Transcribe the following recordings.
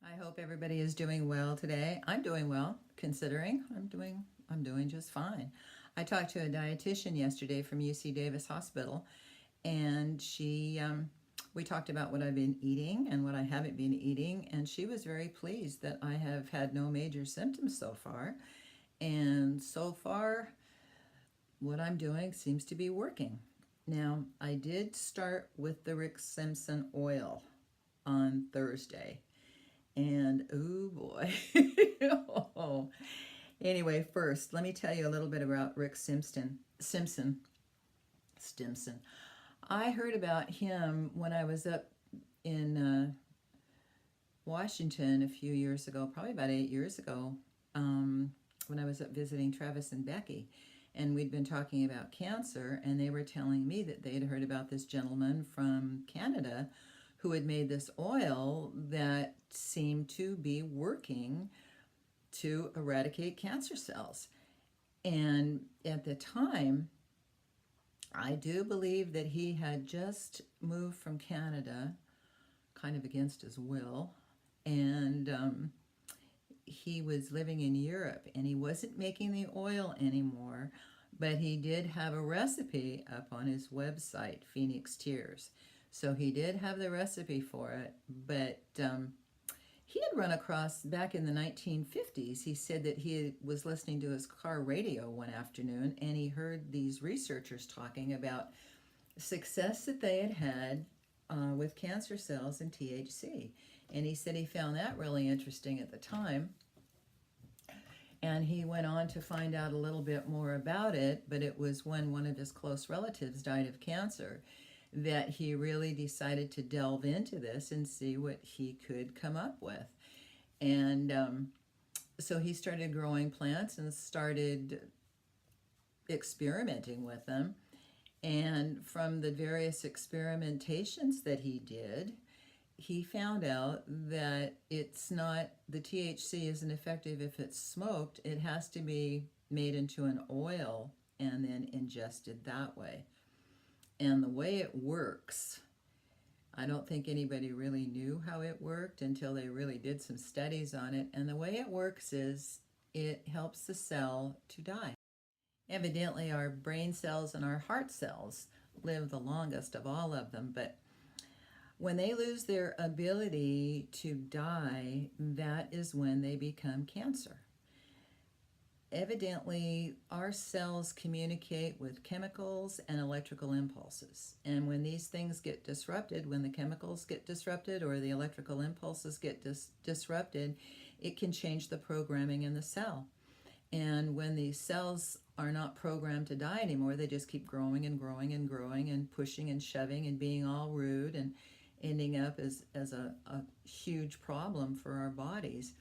I hope everybody is doing well today. I'm doing well, considering I'm doing just fine. I talked to a dietitian yesterday from UC Davis Hospital, and we talked about what I've been eating and what I haven't been eating, and she was very pleased that I have had no major symptoms so far. And so far, what I'm doing seems to be working. Now, I did start with the Rick Simpson oil on Thursday. And oh boy. Oh. Anyway, first, let me tell you a little bit about Rick Stimson. I heard about him when I was up in Washington a few years ago, probably about 8 years ago, when I was up visiting Travis and Becky. And we'd been talking about cancer, and they were telling me that they'd heard about this gentleman from Canada who had made this oil that seemed to be working to eradicate cancer cells. And at the time, I do believe that he had just moved from Canada, kind of against his will, and he was living in Europe, and he wasn't making the oil anymore, but he did have a recipe up on his website, Phoenix Tears. So he did have the recipe for it, but he had run across back in the 1950s. He said that he was listening to his car radio one afternoon, and he heard these researchers talking about success that they had had with cancer cells and THC. And he said he found that really interesting at the time. And he went on to find out a little bit more about it, but it was when one of his close relatives died of cancer that he really decided to delve into this and see what he could come up with. And so he started growing plants and started experimenting with them. And from the various experimentations that he did, he found out that it's not, the THC isn't effective if it's smoked. It has to be made into an oil and then ingested that way. And the way it works, I don't think anybody really knew how it worked until they really did some studies on it. And the way it works is it helps the cell to die. Evidently, our brain cells and our heart cells live the longest of all of them, but when they lose their ability to die, that is when they become cancer. Evidently, our cells communicate with chemicals and electrical impulses. And when these things get disrupted, when the chemicals get disrupted or the electrical impulses get disrupted, it can change the programming in the cell. And when these cells are not programmed to die anymore, they just keep growing and growing and growing and pushing and shoving and being all rude and ending up as a huge problem for our bodies.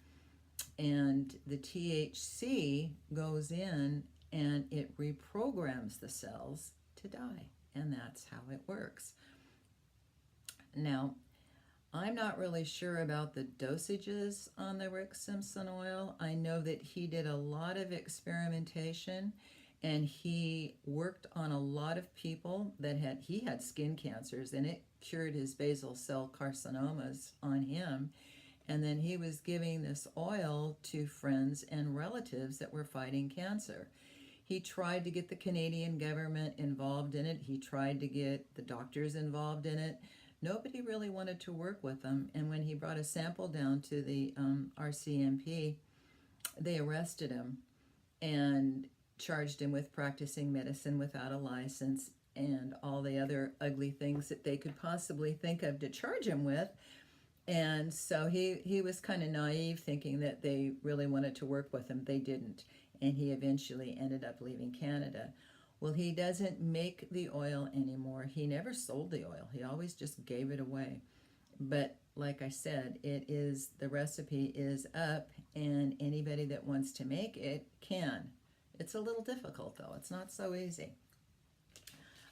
And the THC goes in and it reprograms the cells to die. And that's how it works. Now, I'm not really sure about the dosages on the Rick Simpson oil. I know that he did a lot of experimentation, and he worked on a lot of people that he had skin cancers, and it cured his basal cell carcinomas on him. And then he was giving this oil to friends and relatives that were fighting cancer. He tried to get the Canadian government involved in it. He tried to get the doctors involved in it. Nobody really wanted to work with him. And when he brought a sample down to the RCMP, they arrested him and charged him with practicing medicine without a license and all the other ugly things that they could possibly think of to charge him with. And so he was kind of naive, thinking that they really wanted to work with him. They didn't. And he eventually ended up leaving Canada. Well, he doesn't make the oil anymore. He never sold the oil. He always just gave it away. But like I said, the recipe is up, and anybody that wants to make it can. It's a little difficult, though. It's not so easy.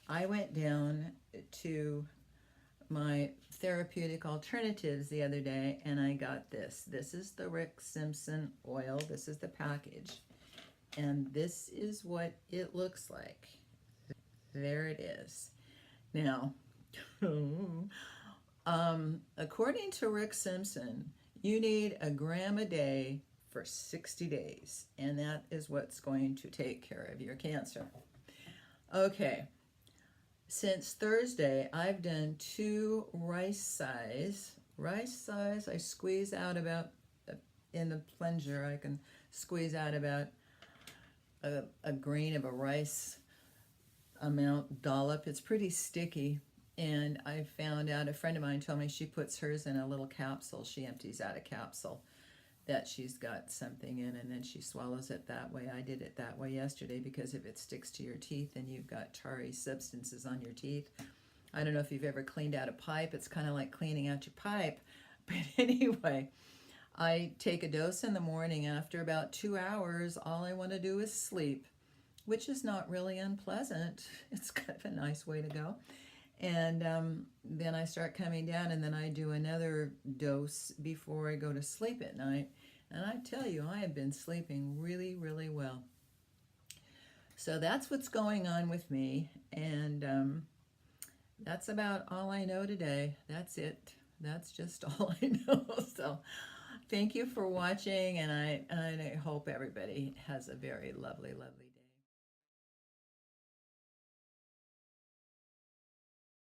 I went down to my therapeutic alternatives the other day, and I got this. This is the Rick Simpson oil. This is the package. And this is what it looks like. There it is. Now, according to Rick Simpson, You need a gram a day for 60 days, and that is what's going to take care of your cancer. Okay, since Thursday, I've done 2 rice size. I squeeze out about, in the plunger, I can squeeze out about a grain of a rice amount dollop. It's pretty sticky. And I found out, a friend of mine told me she puts hers in a little capsule. She empties out a capsule that she's got something in, and then she swallows it that way. I did it that way yesterday because if it sticks to your teeth and you've got tarry substances on your teeth, I don't know if you've ever cleaned out a pipe. It's kind of like cleaning out your pipe. But anyway, I take a dose in the morning. After about 2 hours, all I want to do is sleep, which is not really unpleasant. It's kind of a nice way to go. And then I start coming down, and then I do another dose before I go to sleep at night. And I tell you, I have been sleeping really, really well. So that's what's going on with me. And that's about all I know today. That's it. That's just all I know. So thank you for watching, and I hope everybody has a very lovely, lovely day.